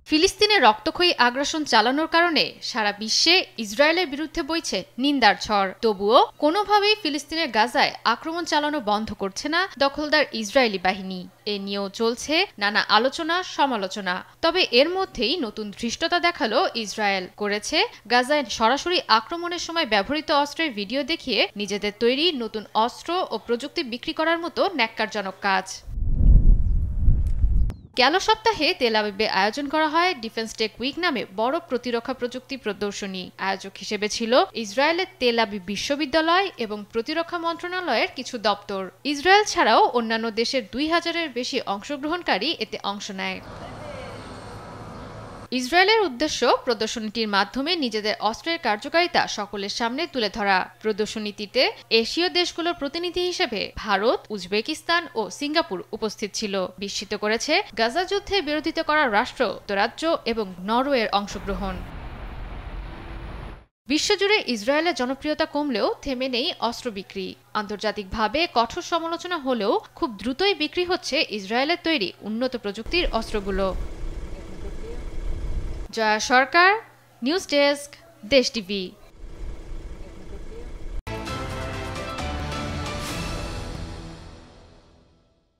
ফিলিস্তিনে রক্তক্ষয়ী আগ্রাসন চালানোর কারণে সারা বিশ্বে ইসরায়েলের বিরুদ্ধে বইছে নিন্দার ঝড়। তবুও কোনোভাবেই ফিলিস্তিনের গাজায় আক্রমণ চালানো বন্ধ করছে না দখলদার ইসরায়েলি বাহিনী। এ নিয়েও চলছে নানা আলোচনা সমালোচনা। তবে এর মধ্যেই নতুন ধৃষ্টতা দেখালো ইসরায়েল। করেছে গাজায় সরাসরি আক্রমণের সময় ব্যবহৃত অস্ত্রের ভিডিও দেখিয়ে নিজেদের তৈরি নতুন অস্ত্র ও প্রযুক্তি বিক্রি করার মতো ন্যাক্কারজনক কাজ। গেল সপ্তাহে তেল আবিবে আয়োজন করা হয় ডিফেন্স টেক উইক নামে বড় প্রতিরক্ষা প্রযুক্তি প্রদর্শনী। আয়োজক হিসেবে ছিল ইসরায়েলের তেল আবিব বিশ্ববিদ্যালয় এবং প্রতিরক্ষা মন্ত্রণালয়ের কিছু দপ্তর। ইসরায়েল ছাড়াও অন্যান্য দেশের 2000-এর বেশি অংশগ্রহণকারী এতে অংশ নেয়। ইসরায়েলের উদ্দেশ্য প্রদর্শনীটির মাধ্যমে নিজেদের অস্ত্রের কার্যকারিতা সকলের সামনে তুলে ধরা। প্রদর্শনীটিতে এশীয় দেশগুলোর প্রতিনিধি হিসেবে ভারত, উজবেকিস্তান ও সিঙ্গাপুর উপস্থিত ছিল। বিস্মিত করেছে গাজা যুদ্ধে বিরোধিতা করা রাষ্ট্র যুক্তরাজ্য এবং নরওয়ের অংশগ্রহণ। বিশ্বজুড়ে ইসরায়েলের জনপ্রিয়তা কমলেও থেমে নেই অস্ত্র বিক্রি। আন্তর্জাতিকভাবে কঠোর সমালোচনা হলেও খুব দ্রুতই বিক্রি হচ্ছে ইসরায়েলের তৈরি উন্নত প্রযুক্তির অস্ত্রগুলো। জয়া সরকার, নিউজ ডেস্ক, দেশ টিভি।